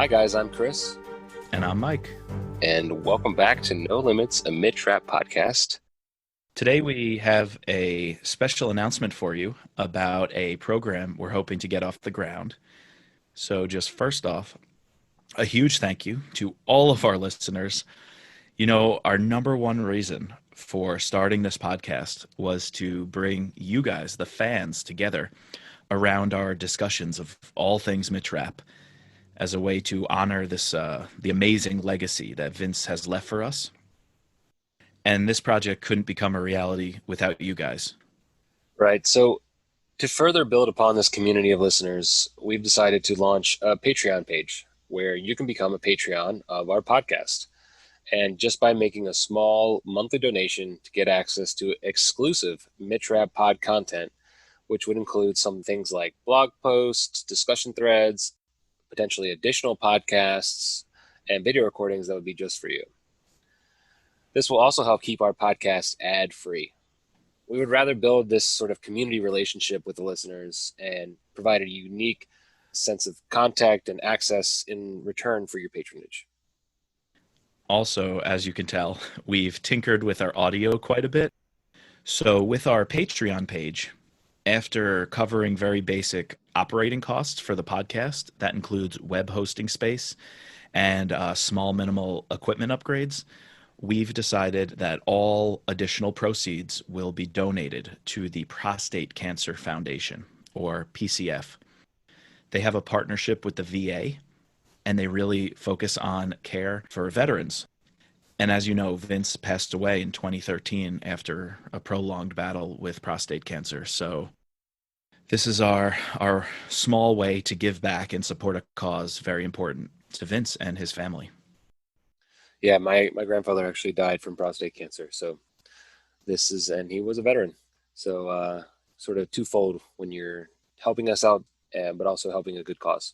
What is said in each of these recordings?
Hi guys, I'm Chris, And I'm Mike. and welcome back to No Limits, a mid-trap podcast. Today we have a special announcement for you about a program we're hoping to get off the ground. So, just first off, a huge thank you to all of our listeners. You know, our number one reason for starting this podcast was to bring you guys, the fans, together around our discussions of all things mid-trap as a way to honor this the amazing legacy that Vince has left for us. And this project couldn't become a reality without you guys. Right, so to further build upon this community of listeners, we've decided to launch a Patreon page where you can become a Patreon of our podcast. And just by making a small monthly donation to get access to exclusive mid-trap pod content, which would include some things like blog posts, discussion threads, potentially additional podcasts, and video recordings that would be just for you. This will also help keep our podcast ad-free. We would rather build this sort of community relationship with the listeners and provide a unique sense of contact and access in return for your patronage. Also, as you can tell, we've tinkered with our audio quite a bit. So, with our Patreon page, after covering very basic operating costs for the podcast, that includes web hosting space and small minimal equipment upgrades, we've decided that all additional proceeds will be donated to the Prostate Cancer Foundation, or PCF. They have a partnership with the VA, and they really focus on care for veterans. And as you know, Vince passed away in 2013 after a prolonged battle with prostate cancer. So this is our small way to give back and support a cause very important to Vince and his family. Yeah, my grandfather actually died from prostate cancer. So and he was a veteran. So sort of twofold when you're helping us out, but also helping a good cause.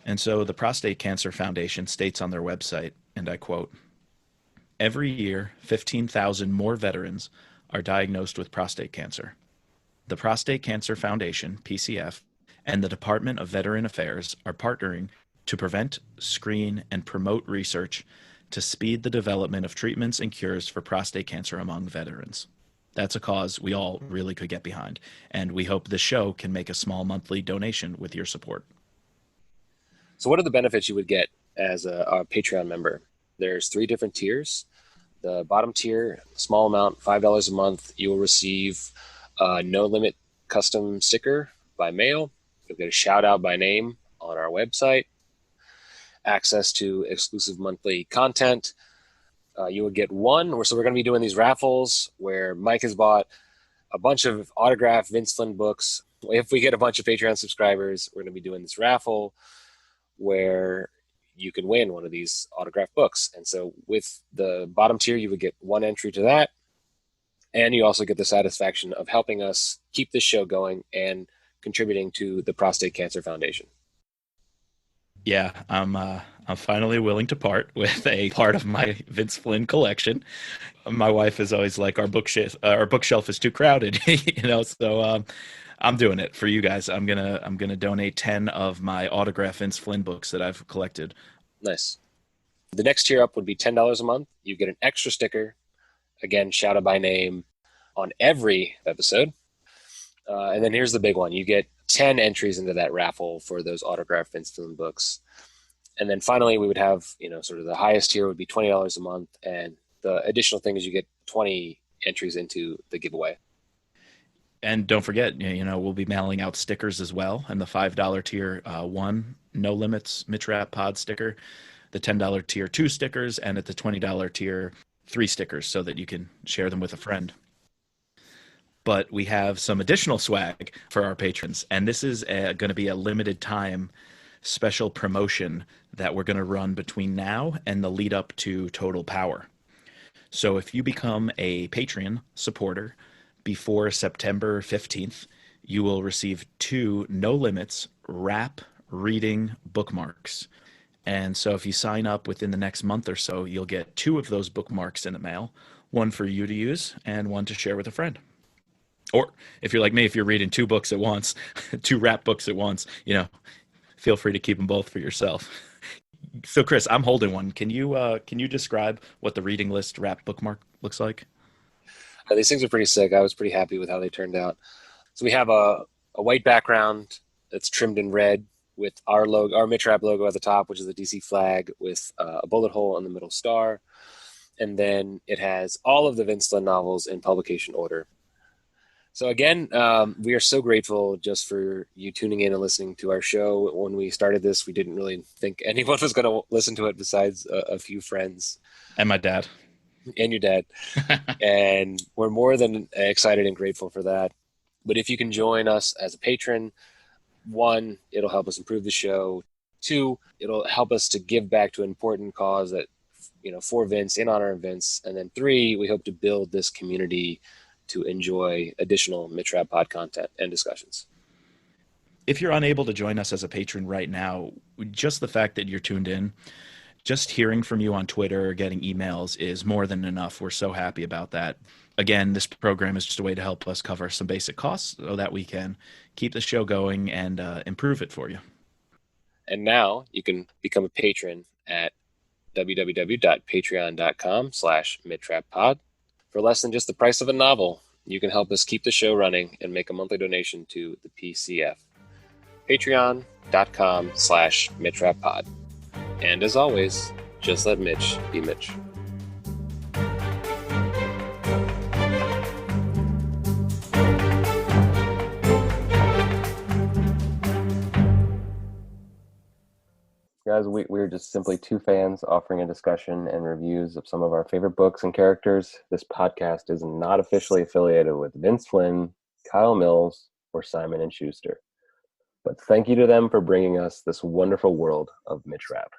And so the Prostate Cancer Foundation states on their website, and I quote, "Every year, 15,000 more veterans are diagnosed with prostate cancer. The Prostate Cancer Foundation, PCF, and the Department of Veteran Affairs are partnering to prevent, screen, and promote research to speed the development of treatments and cures for prostate cancer among veterans." That's a cause we all really could get behind, and we hope this show can make a small monthly donation with your support. So what are the benefits you would get as a Patreon member? There's 3 different tiers. The bottom tier, small amount, $5 a month, you will receive a no limit custom sticker by mail. You'll get a shout out by name on our website, access to exclusive monthly content. You will get so we're going to be doing these raffles where Mike has bought a bunch of autographed Vince Flynn books. If we get a bunch of Patreon subscribers, we're going to be doing this raffle where you can win one of these autographed books. And so with the bottom tier, you would get 1 entry to that. And you also get the satisfaction of helping us keep this show going and contributing to the Prostate Cancer Foundation. Yeah, I'm finally willing to part with a part of my Vince Flynn collection. My wife is always like, our bookshelf is too crowded, So I'm doing it for you guys. I'm gonna donate 10 of my autographed Vince Flynn books that I've collected. Nice. The next tier up would be $10 a month. You get an extra sticker, again, shout out by name on every episode. And then here's the big one. You get 10 entries into that raffle for those autographed Vince Flynn books. And then finally, we would have, sort of the highest tier would be $20 a month. And the additional thing is you get 20 entries into the giveaway. And don't forget, we'll be mailing out stickers as well. And the $5 tier, 1 No Limits Mid-Trap Pod sticker, the $10 tier, 2 stickers, and at the $20 tier, 3 stickers so that you can share them with a friend. But we have some additional swag for our patrons, and this is going to be a limited time special promotion that we're going to run between now and the lead up to Total Power. So if you become a Patreon supporter before September 15th, you will receive 2 No Limits rap reading bookmarks. And so if you sign up within the next month or so, you'll get 2 of those bookmarks in the mail, one for you to use and one to share with a friend. Or if you're like me, if you're reading 2 books at once, 2 rap books at once, feel free to keep them both for yourself. So, Chris, I'm holding one. Can you describe what the reading list wrap bookmark looks like? These things are pretty sick. I was pretty happy with how they turned out. So we have a white background that's trimmed in red with our logo, our Mitrap logo at the top, which is the DC flag with a bullet hole in the middle star. And then it has all of the Vince Glenn novels in publication order. So again, we are so grateful just for you tuning in and listening to our show. When we started this, we didn't really think anyone was going to listen to it besides a few friends And my dad. and your dad. And we're more than excited and grateful for that. But if you can join us as a patron, one, it'll help us improve the show. Two, it'll help us to give back to an important cause that, for Vince, in honor of Vince. And then three, we hope to build this community to enjoy additional Mitrap Pod content and discussions. If you're unable to join us as a patron right now, just the fact that you're tuned in, just hearing from you on Twitter or getting emails is more than enough. We're so happy about that. Again, this program is just a way to help us cover some basic costs so that we can keep the show going and improve it for you. And now you can become a patron at www.patreon.com/mitrappod. For less than just the price of a novel, you can help us keep the show running and make a monthly donation to the PCF. Patreon.com/mitrappod. And as always, just let Mitch be Mitch. Guys, we're just simply two fans offering a discussion and reviews of some of our favorite books and characters. This podcast is not officially affiliated with Vince Flynn, Kyle Mills, or Simon & Schuster. But thank you to them for bringing us this wonderful world of Mitrap.